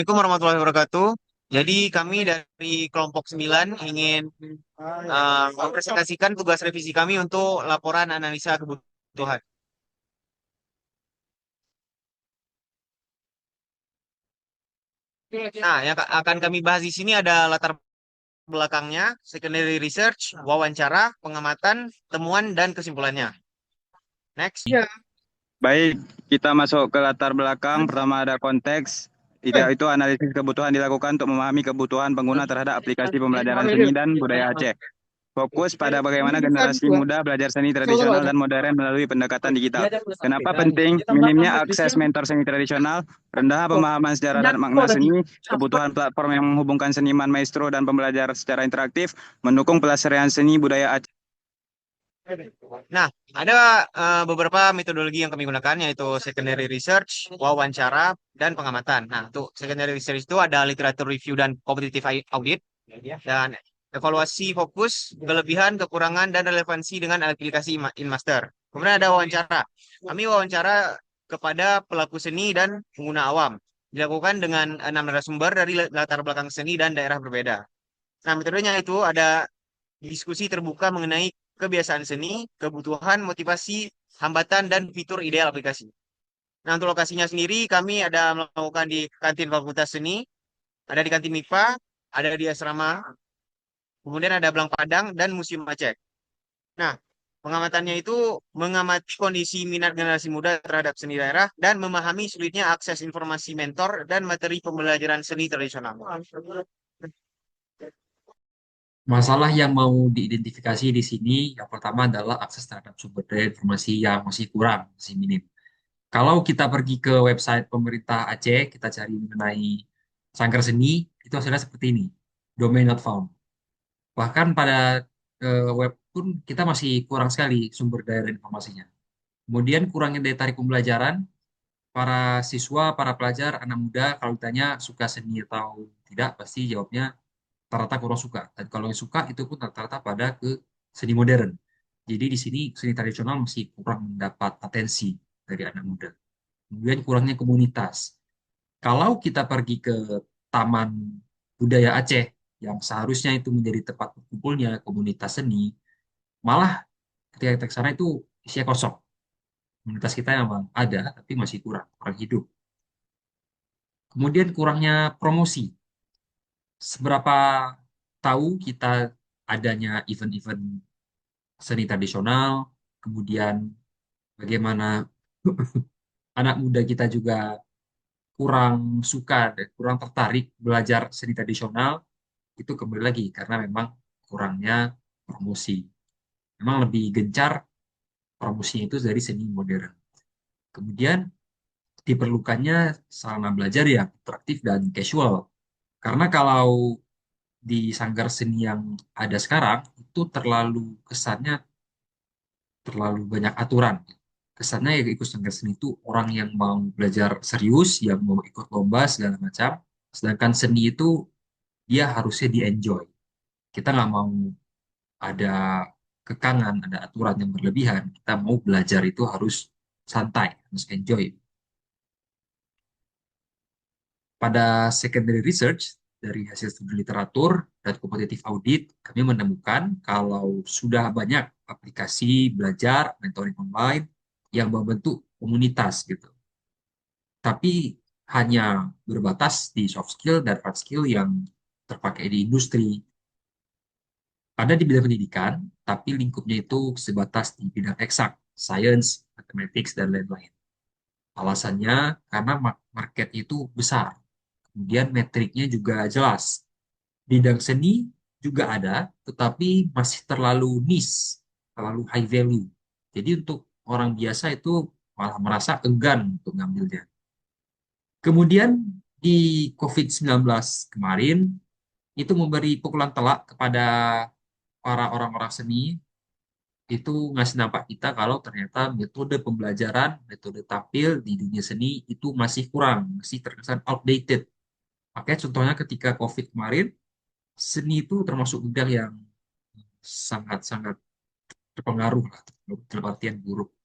Assalamualaikum warahmatullahi wabarakatuh. Jadi kami dari kelompok 9 ingin mempresentasikan tugas revisi kami untuk laporan analisa kebutuhan. Nah, yang akan kami bahas di sini ada latar belakangnya, secondary research, wawancara, pengamatan, temuan, dan kesimpulannya. Next. Ya. Baik, kita masuk ke latar belakang. Pertama ada konteks. Tidak itu analisis kebutuhan dilakukan untuk memahami kebutuhan pengguna terhadap aplikasi pembelajaran seni dan budaya Aceh. Fokus pada bagaimana generasi muda belajar seni tradisional dan modern melalui pendekatan digital. Kenapa penting? Minimnya akses mentor seni tradisional, rendah pemahaman sejarah dan makna seni, kebutuhan platform yang menghubungkan seniman maestro dan pembelajar secara interaktif, mendukung pelestarian seni budaya Aceh. Nah, ada beberapa metodologi yang kami gunakan, yaitu secondary research, wawancara, dan pengamatan. Nah, untuk secondary research itu ada literature review dan competitive audit, dan evaluasi fokus, kelebihan, kekurangan, dan relevansi dengan aplikasi InMaster. Kemudian ada wawancara. Kami wawancara kepada pelaku seni dan pengguna awam. Dilakukan dengan 6 narasumber dari latar belakang seni dan daerah berbeda. Nah, metodenya itu ada diskusi terbuka mengenai kebiasaan seni, kebutuhan, motivasi, hambatan, dan fitur ideal aplikasi. Nah, untuk lokasinya sendiri, kami ada melakukan di kantin Fakultas Seni, ada di kantin MIPA, ada di asrama, kemudian ada Belang Padang, dan Museum Aceh. Nah, pengamatannya itu mengamati kondisi minat generasi muda terhadap seni daerah dan memahami sulitnya akses informasi mentor dan materi pembelajaran seni tradisional. Masalah yang mau diidentifikasi di sini yang pertama adalah akses terhadap sumber daya informasi yang masih kurang, masih minim. Kalau kita pergi ke website pemerintah Aceh, kita cari mengenai Sanggar Seni, itu hasilnya seperti ini, domain not found. Bahkan pada web pun kita masih kurang sekali sumber daya dan informasinya. Kemudian kurangnya daya tarik pembelajaran, para siswa, para pelajar, anak muda, kalau ditanya suka seni atau tidak, pasti jawabnya rata-rata kurang suka. Dan kalau yang suka itu pun rata-rata pada ke seni modern. Jadi di sini seni tradisional masih kurang mendapat atensi dari anak muda. Kemudian kurangnya komunitas. Kalau kita pergi ke Taman Budaya Aceh yang seharusnya itu menjadi tempat berkumpulnya komunitas seni, malah ketika kita ke sana itu isinya kosong. Komunitas kita memang ada, tapi masih kurang, kurang hidup. Kemudian kurangnya promosi. Seberapa tahu kita adanya event-event seni tradisional, kemudian bagaimana anak muda kita juga kurang suka dan kurang tertarik belajar seni tradisional, itu kembali lagi karena memang kurangnya promosi. Memang lebih gencar promosinya itu dari seni modern. Kemudian diperlukannya sarana belajar yang interaktif dan casual. Karena kalau di sanggar seni yang ada sekarang, itu terlalu kesannya terlalu banyak aturan. Kesannya yang ikut sanggar seni itu orang yang mau belajar serius, yang mau ikut lomba segala macam. Sedangkan seni itu dia harusnya di-enjoy. Kita nggak mau ada kekangan, ada aturan yang berlebihan. Kita mau belajar itu harus santai, harus enjoy. Pada secondary research, dari hasil studi literatur dan kompetitif audit, kami menemukan kalau sudah banyak aplikasi belajar, mentoring online yang membentuk komunitas gitu. Tapi hanya berbatas di soft skill dan hard skill yang terpakai di industri. Ada di bidang pendidikan, tapi lingkupnya itu sebatas di bidang eksak, science, mathematics, dan lain-lain. Alasannya karena market itu besar. Kemudian metriknya juga jelas. Bidang seni juga ada, tetapi masih terlalu niche, terlalu high value. Jadi untuk orang biasa itu malah merasa enggan untuk ngambilnya. Kemudian di COVID-19 kemarin, itu memberi pukulan telak kepada para orang-orang seni, itu ngasih nampak kita kalau ternyata metode pembelajaran, metode tampil di dunia seni itu masih kurang, masih terkesan outdated. Makanya contohnya ketika COVID kemarin, seni itu termasuk bidang yang sangat-sangat terpengaruh lah, dalam artian buruk.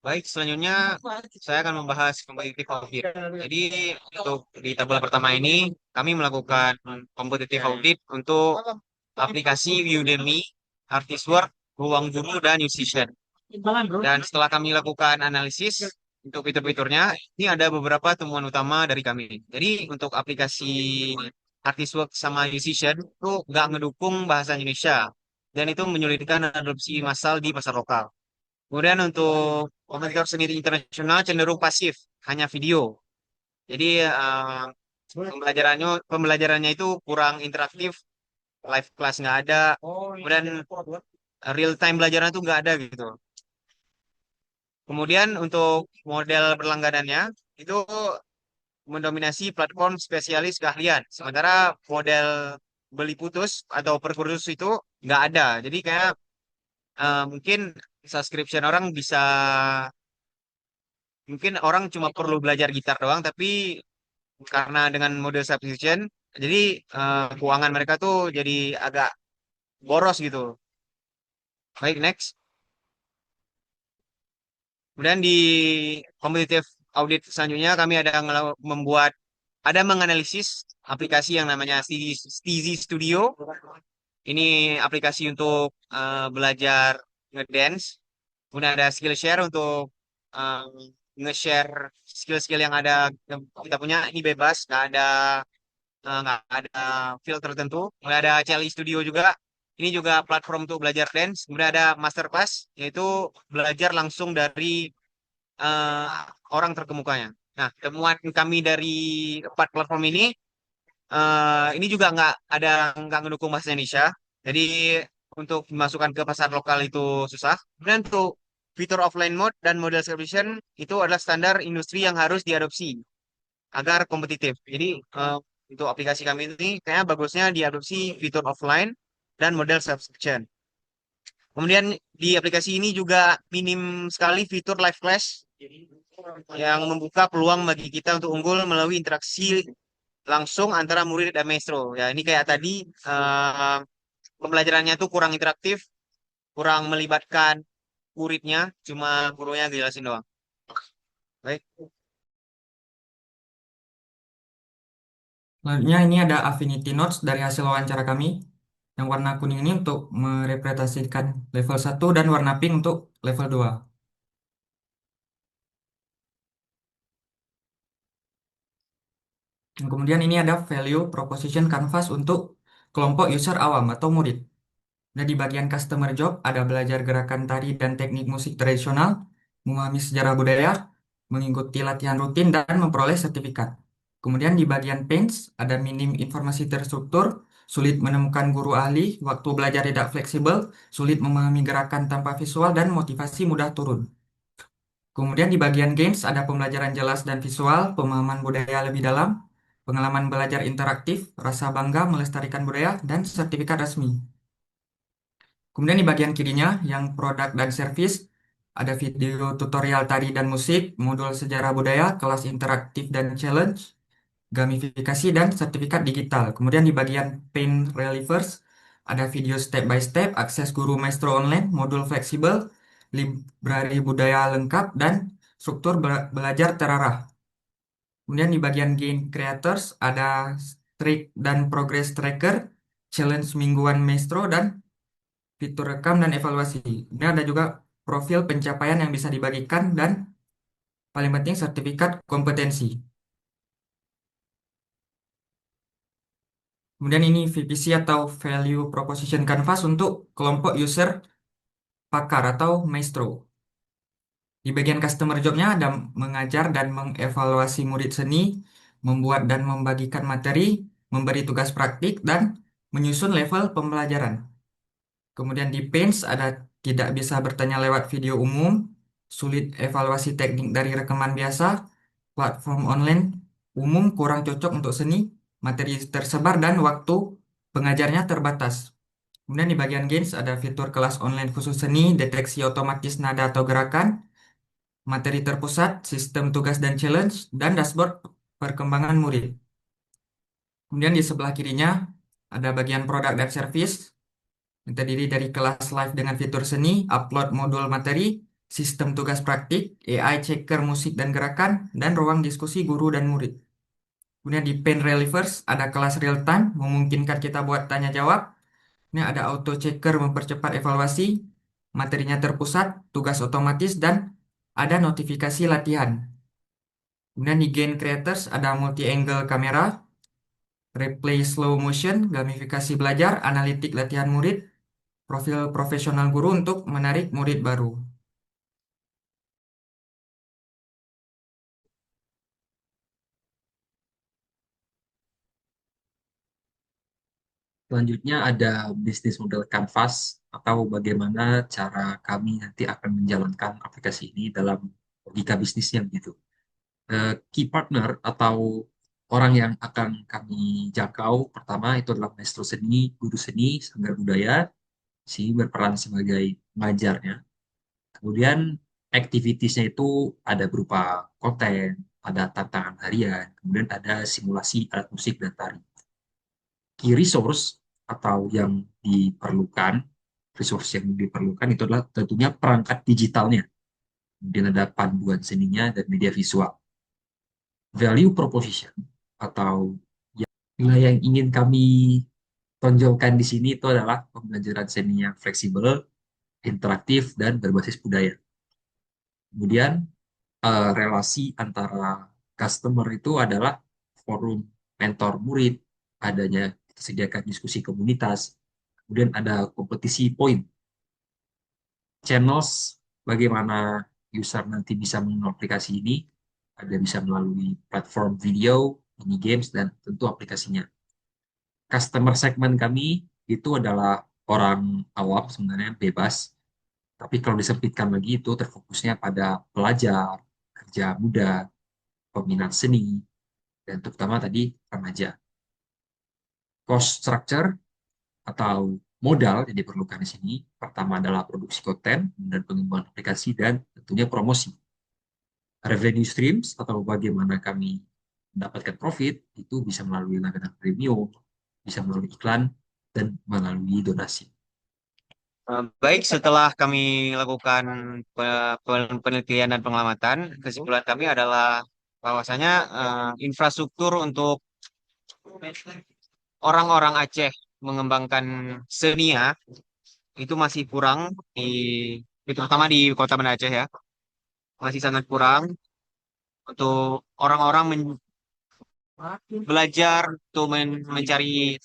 Baik, selanjutnya saya akan membahas competitive audit. Jadi untuk di tabel pertama ini kami melakukan competitive audit untuk aplikasi Udemy, Artiswork, Ruang Guru, dan Musician. Dan setelah kami lakukan analisis untuk fitur-fiturnya, ini ada beberapa temuan utama dari kami. Jadi untuk aplikasi Artiswork sama Musician itu nggak ngedukung bahasa Indonesia. Dan itu menyulitkan adopsi massal di pasar lokal. Kemudian untuk kompetitor sendiri internasional cenderung pasif, hanya video. Jadi pembelajarannya itu kurang interaktif, live class nggak ada, kemudian real time belajaran itu nggak ada gitu. Kemudian untuk model berlangganannya itu mendominasi platform spesialis keahlian, sementara model beli putus atau per kursus itu nggak ada. Jadi kayak mungkin subscription orang bisa mungkin orang cuma perlu belajar gitar doang, tapi karena dengan model subscription, jadi keuangan mereka tuh jadi agak boros gitu. Baik, next. Kemudian di competitive audit selanjutnya kami ada menganalisis aplikasi yang namanya Steezy Studio. Ini aplikasi untuk belajar ngedance. Kemudian ada Skillshare untuk eh, nge-share skill-skill yang yang kita punya. Ini bebas, nggak ada filter tertentu. Kemudian ada Celi Studio juga. Ini juga platform untuk belajar dance. Kemudian ada Masterclass, yaitu belajar langsung dari eh, orang terkemukanya. Nah, temuan kami dari 4 platform ini juga nggak ngedukung bahasa Indonesia. Jadi untuk dimasukkan ke pasar lokal itu susah. Kemudian untuk fitur offline mode dan model subscription itu adalah standar industri yang harus diadopsi agar kompetitif. Jadi untuk aplikasi kami ini kayaknya bagusnya diadopsi fitur offline dan model subscription. Kemudian di aplikasi ini juga minim sekali fitur live class yang membuka peluang bagi kita untuk unggul melalui interaksi langsung antara murid dan maestro. Ya, ini kayak tadi eh, pembelajarannya tuh kurang interaktif, kurang melibatkan muridnya, cuma gurunya jelasin doang. Baik. Selanjutnya ini ada Affinity Notes dari hasil wawancara kami. Yang warna kuning ini untuk merepresentasikan level 1 dan warna pink untuk level 2. Dan kemudian ini ada Value Proposition Canvas untuk kelompok user awam atau murid. Nah, di bagian Customer Job ada belajar gerakan tari dan teknik musik tradisional, memahami sejarah budaya, mengikuti latihan rutin, dan memperoleh sertifikat. Kemudian di bagian Paints ada minim informasi terstruktur, sulit menemukan guru ahli, waktu belajar tidak fleksibel, sulit memahami gerakan tanpa visual, dan motivasi mudah turun. Kemudian di bagian Games ada pembelajaran jelas dan visual, pemahaman budaya lebih dalam, pengalaman belajar interaktif, rasa bangga melestarikan budaya, dan sertifikat resmi. Kemudian di bagian kirinya yang produk dan service ada video tutorial tari dan musik, modul sejarah budaya, kelas interaktif dan challenge, gamifikasi dan sertifikat digital. Kemudian di bagian Paint Relievers ada video step by step, akses guru maestro online, modul fleksibel, librari budaya lengkap dan struktur belajar terarah. Kemudian di bagian Gain Creators ada streak dan progress tracker, challenge mingguan maestro dan fitur rekam dan evaluasi. Ini ada juga profil pencapaian yang bisa dibagikan dan paling penting sertifikat kompetensi. Kemudian ini VPC atau Value Proposition Canvas untuk kelompok user pakar atau maestro. Di bagian customer jobnya ada mengajar dan mengevaluasi murid seni, membuat dan membagikan materi, memberi tugas praktik, dan menyusun level pembelajaran. Kemudian di Paints ada tidak bisa bertanya lewat video umum, sulit evaluasi teknik dari rekaman biasa, platform online umum kurang cocok untuk seni, materi tersebar dan waktu pengajarnya terbatas. Kemudian di bagian Games ada fitur kelas online khusus seni, deteksi otomatis nada atau gerakan, materi terpusat, sistem tugas dan challenge, dan dashboard perkembangan murid. Kemudian di sebelah kirinya ada bagian produk dan service yang terdiri dari kelas live dengan fitur seni, upload modul materi, sistem tugas praktik, AI checker musik dan gerakan, dan ruang diskusi guru dan murid. Kemudian di Pen Relievers ada kelas real time, memungkinkan kita buat tanya jawab. Ini ada auto checker mempercepat evaluasi, materinya terpusat, tugas otomatis, dan ada notifikasi latihan. Kemudian di Gain Creators ada multi-angle kamera, replay slow motion, gamifikasi belajar, analitik latihan murid, profil profesional guru untuk menarik murid baru. Selanjutnya ada bisnis model Canvas atau bagaimana cara kami nanti akan menjalankan aplikasi ini dalam logika bisnisnya gitu. Key partner atau orang yang akan kami jangkau pertama itu adalah maestro seni, guru seni, sanggar budaya, sini berperan sebagai pengajarnya. Kemudian activitiesnya itu ada berupa konten, ada tantangan harian, kemudian ada simulasi alat musik dan tari. Key resource atau yang diperlukan, resource yang diperlukan itu adalah tentunya perangkat digitalnya. Kemudian ada panduan seninya dan media visual. Value proposition atau nilai yang ingin kami tonjolkan di sini itu adalah pembelajaran seni yang fleksibel, interaktif, dan berbasis budaya. Kemudian relasi antara customer itu adalah forum mentor murid, adanya disediakan diskusi komunitas, kemudian ada kompetisi poin, channels, bagaimana user nanti bisa mengenal aplikasi ini, ada bisa melalui platform video, mini games, dan tentu aplikasinya. Customer segment kami itu adalah orang awam sebenarnya bebas, tapi kalau disempitkan lagi itu terfokusnya pada pelajar, kerja muda, peminat seni, dan terutama tadi remaja. Cost structure atau modal yang diperlukan di sini, pertama adalah produksi konten dan pengembangan aplikasi dan tentunya promosi. Revenue streams atau bagaimana kami mendapatkan profit itu bisa melalui langganan premium, bisa melalui iklan, dan melalui donasi. Baik, setelah kami lakukan penelitian dan pengamatan, kesimpulan kami adalah bahwasanya infrastruktur untuk orang-orang Aceh mengembangkan seni ya, itu masih kurang di terutama di Kota Banda Aceh ya, masih sangat kurang untuk orang-orang belajar untuk mencari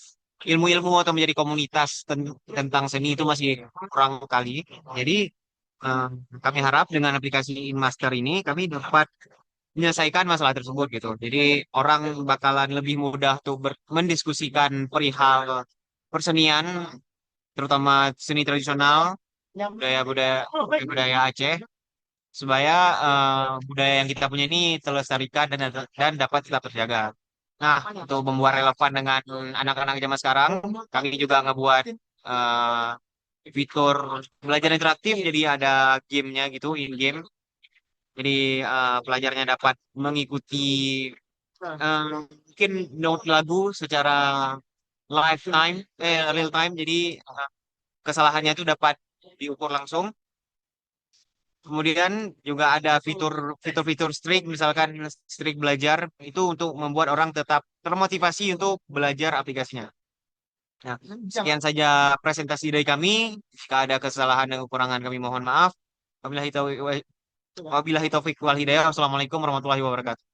ilmu-ilmu atau menjadi komunitas tentang seni itu masih kurang kali. Jadi eh, kami harap dengan aplikasi InMaster ini kami dapat menyelesaikan masalah tersebut gitu. Jadi orang bakalan lebih mudah tuh mendiskusikan perihal persenian, terutama seni tradisional, budaya-budaya budaya Aceh, supaya budaya yang kita punya ini terlestarikan dan dapat tetap terjaga. Nah, untuk membuat relevan dengan anak-anak zaman sekarang, kami juga ngebuat eh, fitur belajar interaktif, jadi ada gamenya gitu, in-game. Jadi pelajarnya dapat mengikuti mungkin note lagu secara real time. Jadi kesalahannya itu dapat diukur langsung. Kemudian juga ada fitur-fitur streak, misalkan streak belajar itu untuk membuat orang tetap termotivasi untuk belajar aplikasinya. Nah, sekian saja presentasi dari kami. Jika ada kesalahan dan kekurangan kami mohon maaf. Wabillahi taufiq wal hidayah. Wassalamualaikum warahmatullahi wabarakatuh.